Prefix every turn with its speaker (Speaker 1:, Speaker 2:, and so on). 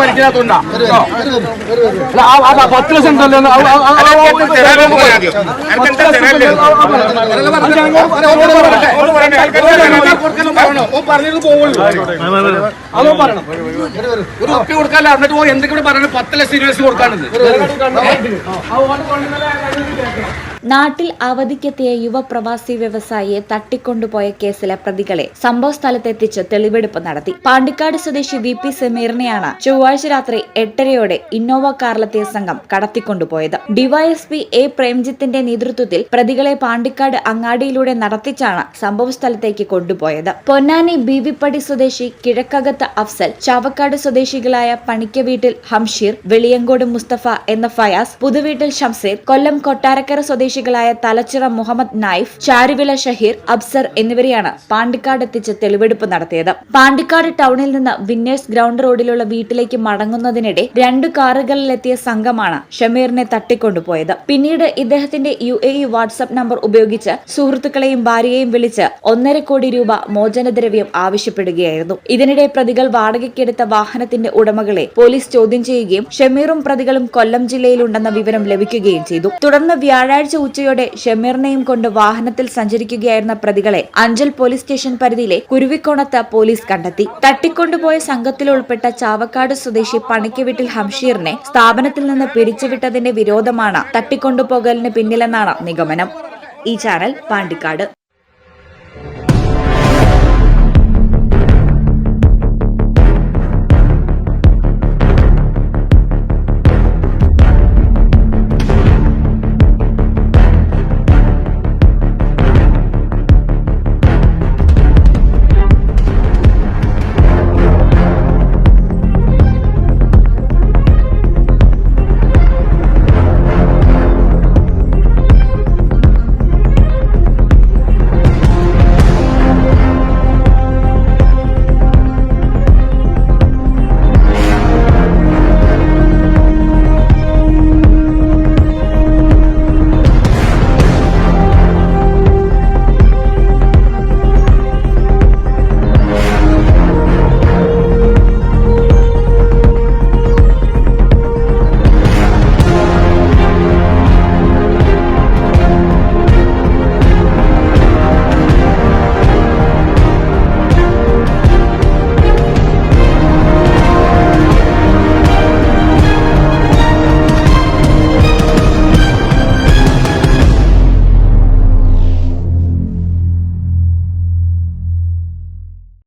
Speaker 1: പരിചയത്തുണ്ടാ 10 ലക്ഷം ഉണ്ടല്ലോ അതോ പറയണം ഒരു ഒക്കെ കൊടുക്കാല്ല എന്നിട്ട് പോയി എന്തൊക്കെ പറയണം 10 ലക്ഷം 20 ലക്ഷം കൊടുക്കാനുണ്ട്.
Speaker 2: നാട്ടിൽ അവധിക്കെത്തിയ യുവപ്രവാസി വ്യവസായിയെ തട്ടിക്കൊണ്ടുപോയ കേസിലെ പ്രതികളെ സംഭവ സ്ഥലത്തെത്തിച്ച് തെളിവെടുപ്പ് നടത്തി. പാണ്ടിക്കാട് സ്വദേശി VP സമീറിനെയാണ് ചൊവ്വാഴ്ച രാത്രി 8:30 ഇന്നോവ കാറിലെത്തിയ സംഘം കടത്തിക്കൊണ്ടുപോയത്. ഡിവൈഎസ്പി A പ്രേംജിത്തിന്റെ നേതൃത്വത്തിൽ പ്രതികളെ പാണ്ടിക്കാട് അങ്ങാടിയിലൂടെ നടത്തിച്ചാണ് സംഭവ സ്ഥലത്തേക്ക് കൊണ്ടുപോയത്. പൊന്നാനി ബീവിപ്പടി സ്വദേശി കിഴക്കകത്ത് അഫ്സൽ, ചാവക്കാട് സ്വദേശികളായ പണിക്കവീട്ടിൽ ഹംഷീർ, വെളിയങ്കോട് മുസ്തഫ എന്ന ഫയാസ്, പുതുവീട്ടിൽ ഷംസീർ, കൊല്ലം കൊട്ടാരക്കര സ്വദേശികളായ തലച്ചിറ മുഹമ്മദ് നൈഫ്, ചാരുവില ഷഹീർ, അബ്സർ എന്നിവരെയാണ് പാണ്ടിക്കാട് എത്തിച്ച് തെളിവെടുപ്പ് നടത്തിയത്. പാണ്ടിക്കാട് ടൗണിൽ നിന്ന് വിന്നേഴ്സ് ഗ്രൗണ്ട് റോഡിലുള്ള വീട്ടിലേക്ക് മടങ്ങുന്നതിനിടെ 2 കാറുകളിലെത്തിയ സംഘമാണ് ഷമീറിനെ തട്ടിക്കൊണ്ടുപോയത്. പിന്നീട് ഇദ്ദേഹത്തിന്റെ UAE വാട്സ്ആപ്പ് നമ്പർ ഉപയോഗിച്ച് സുഹൃത്തുക്കളെയും ഭാര്യയെയും വിളിച്ച് 1.5 കോടി രൂപ മോചനദ്രവ്യം ആവശ്യപ്പെടുകയായിരുന്നു. ഇതിനിടെ പ്രതികൾ വാടകയ്ക്കെടുത്ത വാഹനത്തിന്റെ ഉടമകളെ പോലീസ് ചോദ്യം ചെയ്യുകയും ഷമീറും പ്രതികളും കൊല്ലം ജില്ലയിലുണ്ടെന്ന വിവരം ലഭിക്കുകയും ചെയ്തു. തുടർന്ന് വ്യാഴാഴ്ച ഉച്ചയോടെ ഷമീറിനെയും കൊണ്ട് വാഹനത്തിൽ സഞ്ചരിക്കുകയായിരുന്ന പ്രതികളെ അഞ്ചൽ പോലീസ് സ്റ്റേഷൻ പരിധിയിലെ കുരുവിക്കോണത്ത് പോലീസ് കണ്ടെത്തി. തട്ടിക്കൊണ്ടുപോയ സംഘത്തിൽ ഉൾപ്പെട്ട ചാവക്കാട് സ്വദേശി പണിക്കവീട്ടിൽ ഹംഷീറിനെ സ്ഥാപനത്തിൽ നിന്ന് പിരിച്ചുവിട്ടതിന്റെ വിരോധമാണ് തട്ടിക്കൊണ്ടുപോകലിന് പിന്നിലെന്നാണ് നിഗമനം. ഈ ചാനൽ പാണ്ടിക്കാട്.